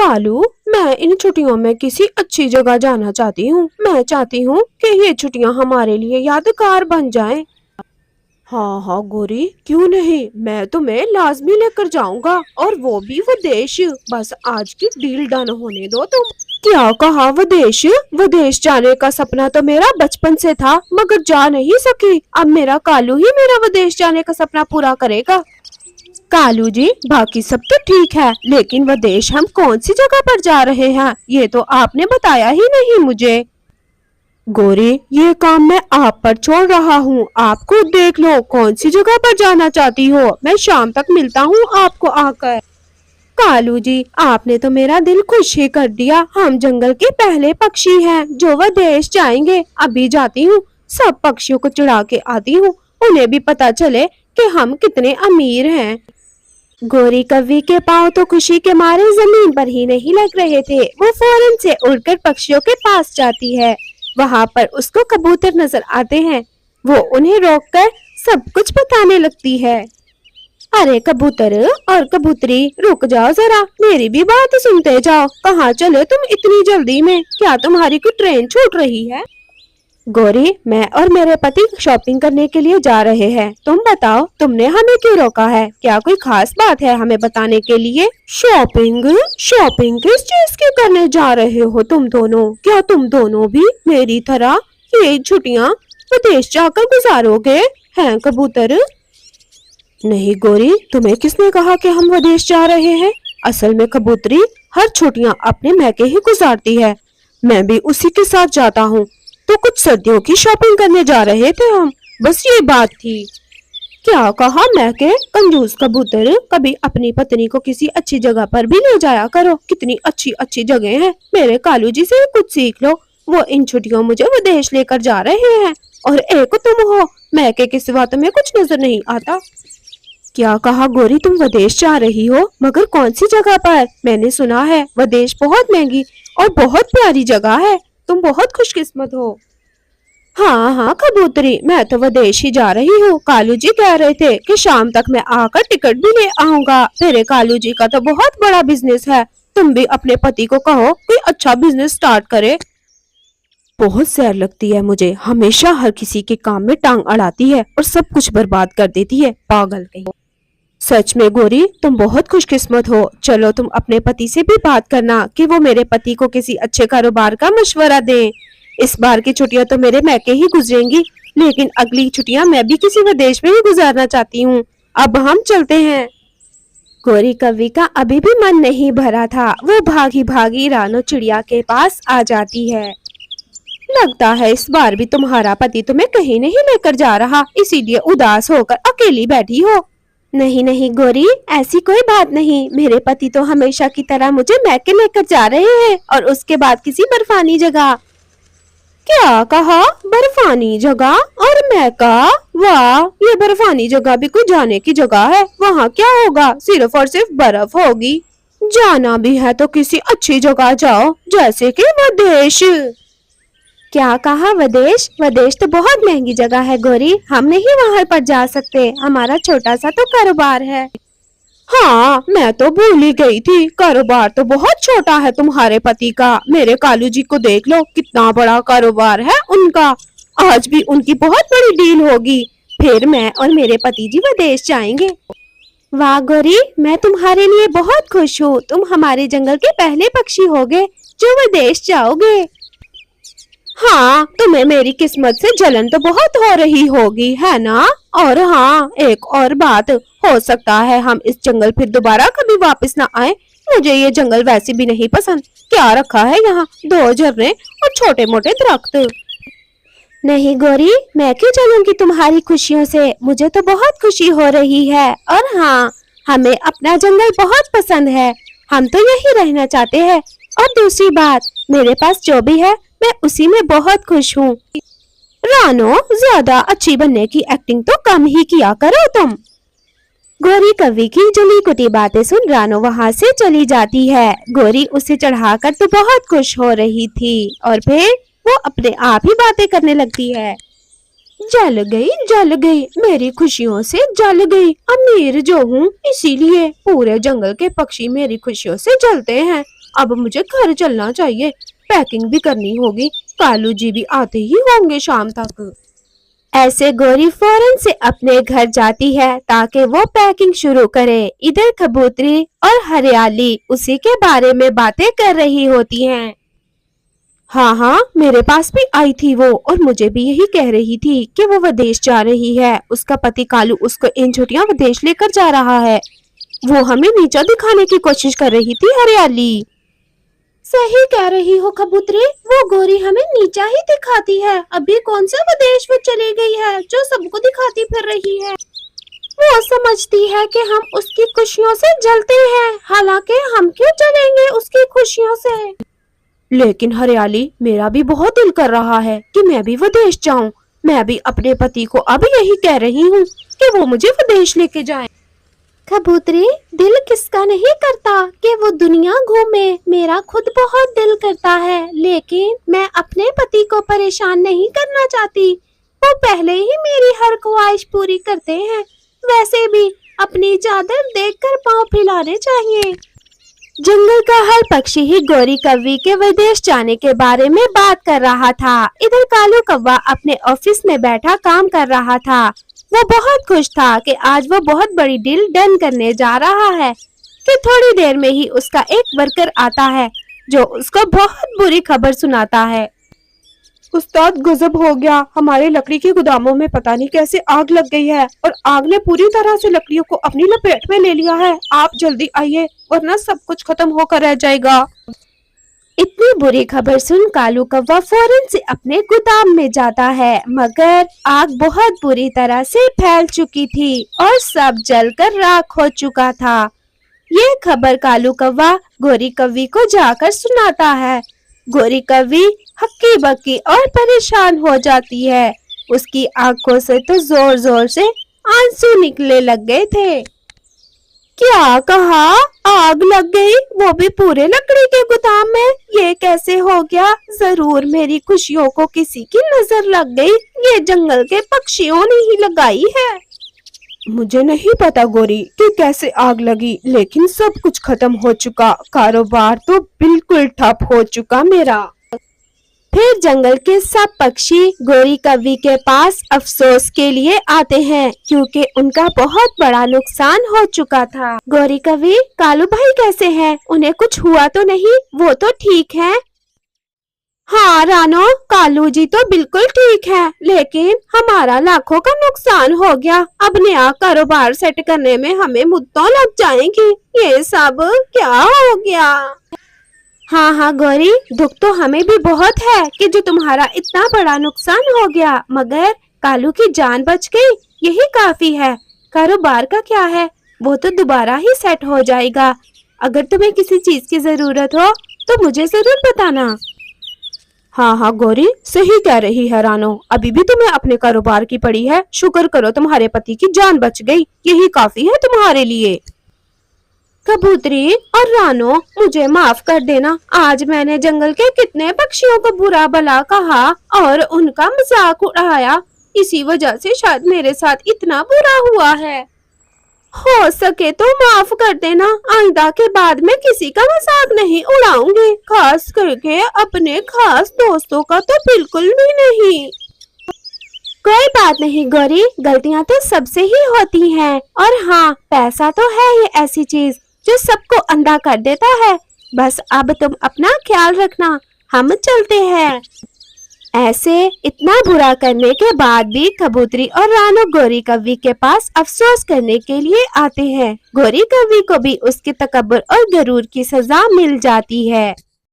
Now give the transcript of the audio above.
कालू, मैं इन छुट्टियों में किसी अच्छी जगह जाना चाहती हूँ। मैं चाहती हूँ कि ये छुट्टियाँ हमारे लिए यादगार बन जाएं। हाँ हाँ गोरी, क्यों नहीं, मैं तुम्हें लाजमी लेकर जाऊंगा, और वो भी विदेश। बस आज की डील डन होने दो तुम। क्या कहा? विदेश? विदेश जाने का सपना तो मेरा बचपन से था, मगर जा नहीं सकी। अब मेरा कालू ही मेरा विदेश जाने का सपना पूरा करेगा। कालू जी, बाकी सब तो ठीक है, लेकिन विदेश हम कौन सी जगह पर जा रहे हैं, ये तो आपने बताया ही नहीं मुझे। गोरी, ये काम मैं आप पर छोड़ रहा हूँ, आप खुद देख लो कौन सी जगह पर जाना चाहती हो। मैं शाम तक मिलता हूँ आपको आकर। कालू जी, आपने तो मेरा दिल खुश ही कर दिया। हम जंगल के पहले पक्षी हैं जो विदेश जाएंगे। अभी जाती हूँ, सब पक्षियों को चुरा के आती हूँ, उन्हें भी पता चले कि हम कितने अमीर हैं। गोरी कव्वी के पांव तो खुशी के मारे जमीन पर ही नहीं लग रहे थे। वो फौरन से उड़कर पक्षियों के पास जाती है। वहाँ पर उसको कबूतर नजर आते हैं। वो उन्हें रोककर सब कुछ बताने लगती है। अरे कबूतर और कबूतरी, रुक जाओ जरा, मेरी भी बात सुनते जाओ। कहाँ चले तुम इतनी जल्दी में? क्या तुम्हारी कोई ट्रेन छूट रही है? गोरी, मैं और मेरे पति शॉपिंग करने के लिए जा रहे हैं। तुम बताओ, तुमने हमें क्यों रोका है? क्या कोई खास बात है हमें बताने के लिए? शॉपिंग? शॉपिंग किस चीज की करने जा रहे हो तुम दोनों? क्या तुम दोनों भी मेरी तरह ये छुट्टियाँ विदेश जाकर गुजारोगे हैं कबूतर? नहीं गोरी, तुम्हें किसने कहा कि हम विदेश जा रहे हैं? असल में कबूतरी हर छुट्टियाँ अपने मैके ही गुजारती है। मैं भी उसी के साथ जाता हूँ। तो कुछ सर्दियों की शॉपिंग करने जा रहे थे हम, बस ये बात थी। क्या कहा? मैके? कंजूस कबूतर, कभी अपनी पत्नी को किसी अच्छी जगह पर भी ले जाया करो। कितनी अच्छी अच्छी जगह हैं। मेरे कालू जी से कुछ सीख लो, वो इन छुट्टियों मुझे विदेश लेकर जा रहे हैं। और एक तुम हो, मैके के सिवा तुम्हें कुछ नजर नहीं आता। क्या कहा गोरी, तुम विदेश जा रही हो? मगर कौन सी जगह पर? मैंने सुना है विदेश बहुत महंगी और बहुत प्यारी जगह है। तुम बहुत खुशकिस्मत हो। हाँ हाँ कबूतरी, मैं तो विदेश ही जा रही हूँ। कालू जी कह रहे थे कि शाम तक मैं आकर टिकट भी ले आऊंगा। मेरे कालू जी का तो बहुत बड़ा बिजनेस है। तुम भी अपने पति को कहो कोई अच्छा बिजनेस स्टार्ट करे। बहुत सैर लगती है मुझे, हमेशा हर किसी के काम में टांग अड़ाती है और सब कुछ बर्बाद कर देती है, पागल कहीं। सच में गोरी, तुम बहुत खुशकिस्मत हो। चलो तुम अपने पति से भी बात करना कि वो मेरे पति को किसी अच्छे कारोबार का मशवरा दें। इस बार की छुट्टियां तो मेरे मैके ही गुजरेंगी, लेकिन अगली छुट्टियां मैं भी किसी विदेश में ही गुजारना चाहती हूँ। अब हम चलते हैं। गोरी कव्वी का अभी भी मन नहीं भरा था। वो भागी भागी रानो चिड़िया के पास आ जाती है। लगता है इस बार भी तुम्हारा पति तुम्हें कहीं नहीं लेकर जा रहा, इसीलिए उदास होकर अकेली बैठी हो। नहीं नहीं गोरी, ऐसी कोई बात नहीं। मेरे पति तो हमेशा की तरह मुझे मैके लेकर जा रहे हैं, और उसके बाद किसी बर्फानी जगह। क्या कहा? बर्फानी जगह और मैका? वाह, ये बर्फानी जगह भी कोई जाने की जगह है? वहाँ क्या होगा? सिर्फ और सिर्फ बर्फ होगी। जाना भी है तो किसी अच्छी जगह जाओ, जैसे कि विदेश। क्या कहा? विदेश? विदेश तो बहुत महंगी जगह है गोरी, हम नहीं वहाँ पर जा सकते। हमारा छोटा सा तो कारोबार है। हाँ, मैं तो भूल ही गई थी, कारोबार तो बहुत छोटा है तुम्हारे पति का। मेरे कालू जी को देख लो, कितना बड़ा कारोबार है उनका। आज भी उनकी बहुत बड़ी डील होगी, फिर मैं और मेरे पति जी विदेश जाएंगे। वाह गोरी, मैं तुम्हारे लिए बहुत खुश हूँ। तुम हमारे जंगल के पहले पक्षी होगे जो विदेश जाओगे। हाँ, तुम्हें मेरी किस्मत से जलन तो बहुत हो रही होगी, है ना? और हाँ, एक और बात, हो सकता है हम इस जंगल फिर दोबारा कभी वापस ना आए। मुझे ये जंगल वैसे भी नहीं पसंद। क्या रखा है यहाँ? 2 झरने और छोटे मोटे दरख्त। नहीं गोरी, मैं क्यों चलूंगी तुम्हारी खुशियों से? मुझे तो बहुत खुशी हो रही है। और हाँ, हमें अपना जंगल बहुत पसंद है, हम तो यही रहना चाहते हैं। और दूसरी बात, मेरे पास जो भी है मैं उसी में बहुत खुश हूँ। रानो, ज्यादा अच्छी बनने की एक्टिंग तो कम ही किया करो तुम। गोरी कव्वी की जली कुटी बातें सुन रानो वहाँ से चली जाती है। गोरी उसे चढ़ाकर तो बहुत खुश हो रही थी, और फिर वो अपने आप ही बातें करने लगती है। जल गई मेरी खुशियों से जल गई। अमीर जो हूँ, इसीलिए पूरे जंगल के पक्षी मेरी खुशियों से जलते हैं। اب مجھے گھر چلنا چاہیے، پیکنگ بھی کرنی ہوگی، کالو جی بھی آتے ہی ہوں گے شام تک۔ ایسے گوری فوراً سے اپنے گھر جاتی ہے تاکہ وہ پیکنگ شروع کرے۔ ادھر کبوتری اور ہریالی اسی کے بارے میں باتیں کر رہی ہوتی ہیں۔ ہاں میرے پاس بھی آئی تھی وہ، اور مجھے بھی یہی کہہ رہی تھی کہ وہ ودیش جا رہی ہے، اس کا پتی کالو اس کو ان چھٹیاں ودیش لے کر جا رہا ہے۔ وہ ہمیں نیچا دکھانے کی کوشش کر رہی تھی ہریالی۔ صحیح کہہ رہی ہو کبوتری، وہ گوری ہمیں نیچا ہی دکھاتی ہے، ابھی کون سا ودیش وہ چلی گئی ہے جو سب کو دکھاتی پھر رہی ہے۔ وہ سمجھتی ہے کہ ہم اس کی خوشیوں سے جلتے ہیں، حالانکہ ہم کیوں جلیں گے اس کی خوشیوں سے۔ لیکن ہریالی، میرا بھی بہت دل کر رہا ہے کہ میں بھی ودیش جاؤں۔ میں بھی اپنے پتی کو اب یہی کہہ رہی ہوں کہ وہ مجھے ودیش لے کے جائیں۔ کبوتری، دل کس کا نہیں کرتا کہ وہ دنیا گھومے، میرا خود بہت دل کرتا ہے، لیکن میں اپنے پتی کو پریشان نہیں کرنا چاہتی، وہ پہلے ہی میری ہر خواہش پوری کرتے ہیں۔ ویسے بھی اپنی چادر دیکھ کر پاؤں پھیلانے چاہیے۔ جنگل کا ہر پکشی ہی گوری کوی کے ودیش جانے کے بارے میں بات کر رہا تھا۔ ادھر کالو کوا اپنے آفس میں بیٹھا کام کر رہا تھا۔ وہ بہت خوش تھا کہ آج وہ بہت بڑی ڈیل ڈن کرنے جا رہا ہے کہ تھوڑی دیر میں ہی اس کا ایک ورکر آتا ہے جو اس کو بہت بری خبر سناتا ہے۔ استاد، غضب ہو گیا، ہمارے لکڑی کے گوداموں میں پتہ نہیں کیسے آگ لگ گئی ہے، اور آگ نے پوری طرح سے لکڑیوں کو اپنی لپیٹ میں لے لیا ہے۔ آپ جلدی آئیے ورنہ سب کچھ ختم ہو کر رہ جائے گا۔ اتنی بری خبر سن کالو کوا فوراً سے اپنے گودام میں جاتا ہے، مگر آگ بہت بری طرح سے پھیل چکی تھی اور سب جل کر راکھ ہو چکا تھا۔ یہ خبر کالو کوا گوری کوی کو جا کر سناتا ہے۔ گوری کوی ہکی بکی اور پریشان ہو جاتی ہے، اس کی آنکھوں سے تو زور زور سے آنسو نکلنے لگ گئے تھے۔ کیا کہا؟ آگ لگ گئی، وہ بھی پورے لکڑی کے گودام میں؟ یہ کیسے ہو گیا؟ ضرور میری خوشیوں کو کسی کی نظر لگ گئی، یہ جنگل کے پکشیوں نے ہی لگائی ہے۔ مجھے نہیں پتا گوری کہ کیسے آگ لگی، لیکن سب کچھ ختم ہو چکا، کاروبار تو بالکل ٹھپ ہو چکا میرا۔ پھر جنگل کے سب پکشی گوری کوی کے پاس افسوس کے لیے آتے ہیں کیونکہ ان کا بہت بڑا نقصان ہو چکا تھا۔ گوری کوی، کالو بھائی کیسے ہیں؟ انہیں کچھ ہوا تو نہیں؟ وہ تو ٹھیک ہیں؟ ہاں رانو، کالو جی تو بالکل ٹھیک ہے، لیکن ہمارا لاکھوں کا نقصان ہو گیا۔ اب نیا کاروبار سیٹ کرنے میں ہمیں مدتوں لگ جائیں گی۔ یہ سب کیا ہو گیا؟ ہاں گوری، دکھ تو ہمیں بھی بہت ہے کہ جو تمہارا اتنا بڑا نقصان ہو گیا، مگر کالو کی جان بچ گئی، یہی کافی ہے۔ کاروبار کا کیا ہے، وہ تو دوبارہ ہی سیٹ ہو جائے گا۔ اگر تمہیں کسی چیز کی ضرورت ہو تو مجھے ضرور بتانا۔ ہاں گوری، صحیح کہہ رہی ہے رانو، ابھی بھی تمہیں اپنے کاروبار کی پڑی ہے، شکر کرو تمہارے پتی کی جان بچ گئی، یہی کافی ہے تمہارے لیے۔ کبوتری اور رانو، مجھے معاف کر دینا، آج میں نے جنگل کے کتنے پکشیوں کو برا بھلا کہا اور ان کا مذاق اڑایا، اسی وجہ سے شاید میرے ساتھ اتنا برا ہوا ہے۔ ہو سکے تو معاف کر دینا، آئندہ کے بعد میں کسی کا مذاق نہیں اڑاؤں گی، خاص کر کے اپنے خاص دوستوں کا تو بالکل بھی نہیں۔ کوئی بات نہیں گوری، غلطیاں تو سب سے ہی ہوتی ہیں، اور ہاں، پیسہ تو ہے یہ ایسی چیز جو سب کو اندھا کر دیتا ہے۔ بس اب تم اپنا خیال رکھنا، ہم چلتے ہیں۔ ایسے اتنا برا کرنے کے بعد بھی کبوتری اور رانو گوری کوی کے پاس افسوس کرنے کے لیے آتے ہیں۔ گوری کوی کو بھی اس کے تکبر اور غرور کی سزا مل جاتی ہے۔